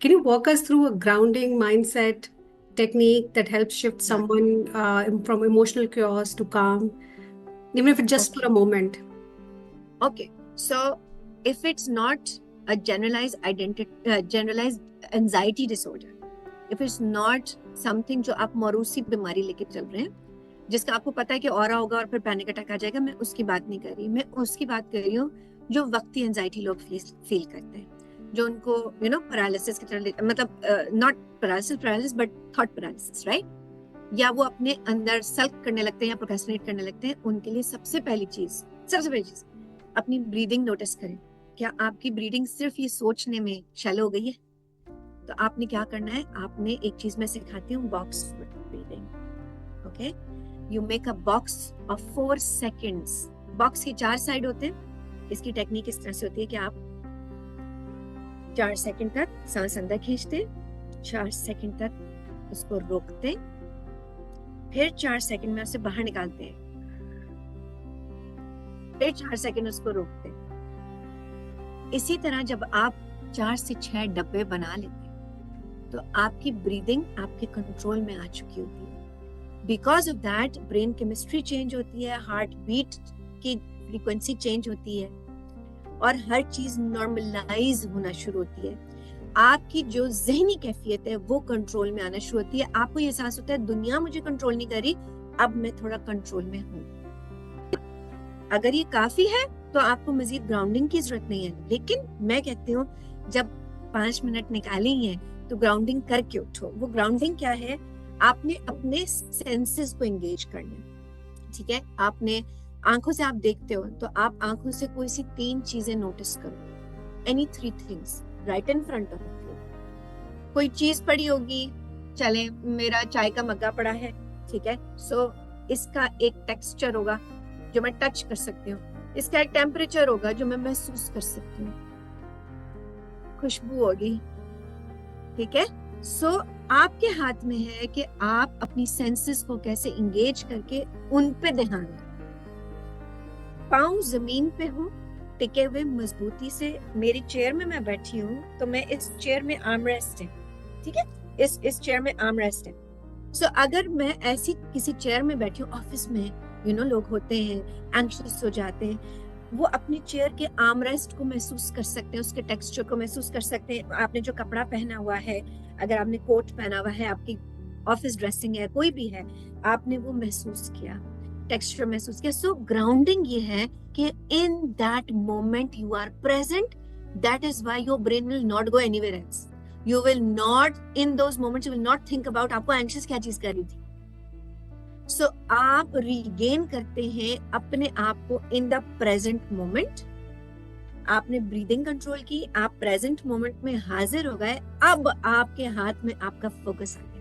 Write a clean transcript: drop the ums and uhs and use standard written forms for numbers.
Can you walk us through a grounding mindset technique that helps shift Yeah. someone from emotional chaos to calm, even if it's just for a Okay. moment? Okay. So if it's not a generalized anxiety disorder, if it's not something जो आप मरूसी बीमारी लेके चल रहे हैं, जिसका आपको पता है कि ऑरा होगा और फिर पैनिक अटैक आ जाएगा, मैं उसकी बात नहीं कर रही। मैं उसकी बात कर रही हूँ जो वक्ती एंजाइटी लोग फील करते हैं, जो उनको पैरालिसिस की तरह, मतलब not paralysis but thought paralysis, right? या वो अपने अंदर सल्क करने लगते हैं या प्रोक्रेस्टिनेट करने लगते हैं। उनके लिए सबसे पहली चीज अपनी ब्रीदिंग नोटिस करें। क्या आपकी ब्रीदिंग सिर्फ ये सोचने में शैलो हो गई है? तो आपने क्या करना है, आपने एक चीज मैं सिखाती हूँ, box breathing. Okay, you make a box of 4 seconds. Box के 4 साइड होते हैं। इसकी टेक्निक इस तरह से होती है कि आप 4 सेकंड तक सांस अंदर खींचते, 4 सेकंड तक उसको रोकते, फिर 4 सेकंड में उसे बाहर निकालते हैं, फिर 4 सेकंड उसको रोकते हैं। इसी तरह जब आप 4 से 6 डब्बे बना लेते हैं तो आपकी ब्रीदिंग आपके कंट्रोल में आ चुकी होती है। Because of that brain chemistry change होती है, हार्ट बीट की फ्रीक्वेंसी चेंज होती है और हर चीज नॉर्मलाइज होना शुरू होती है। आपकी जो जहनी कैफियत है वो कंट्रोल में आना शुरू होती है। आपको ये एहसास होता है दुनिया मुझे कंट्रोल नहीं कर रही, अब मैं थोड़ा कंट्रोल में हूँ। अगर ये काफी है तो आपको मजीद ग्राउंडिंग की जरूरत नहीं है, लेकिन मैं कहती हूँ जब 5 मिनट निकाले ही हैं तो ग्राउंडिंग करके उठो। वो ग्राउंडिंग क्या है, आपने अपने सेंसेस को एंगेज करना है। ठीक है, आपने आंखों से आप देखते हो तो आप आंखों से कोई सी 3 चीजें नोटिस करो, any 3 things right in front of you. कोई चीज पड़ी होगी, चले मेरा चाय का मग्गा पड़ा है, ठीक है, सो इसका एक टेक्सचर होगा जो मैं टच कर सकती हूँ, इसका एक टेम्परेचर होगा जो मैं महसूस कर सकती हूँ, खुशबू होगी, ठीक है। सो आपके हाथ में है कि आप अपनी सेंसेस को कैसे इंगेज करके उन पे ध्यान दें। पाँव जमीन पे हो, टिके हुए मजबूती से। मेरी चेयर में मैं बैठी हूँ तो मैं इस चेयर में आर्म रेस्ट है, ठीक है, इस चेयर में आर्म रेस्ट है। सो अगर मैं ऐसी किसी चेयर में बैठी हूँ, ऑफिस में लोग होते हैं एंग्शियस हो जाते हैं, वो अपनी चेयर के आर्म रेस्ट को महसूस कर सकते हैं, उसके टेक्सचर को महसूस कर सकते हैं। आपने जो कपड़ा पहना हुआ है, अगर आपने कोट पहना हुआ है, आपकी ऑफिस ड्रेसिंग है, कोई भी है, आपने वो महसूस किया, टेक्सचर महसूस किया। सो ग्राउंडिंग ये है कि in that moment you are present. That is why your brain will not go anywhere else. You will not, in those moments you will not think about आपको एंग्शियस क्या चीज कर रही थी। सो आप रीगेन करते हैं अपने आप को इन द प्रेजेंट मोमेंट। आपने ब्रीदिंग कंट्रोल की, आप प्रेजेंट मोमेंट में हाजिर हो गए, अब आपके हाथ में आपका फोकस आ गया।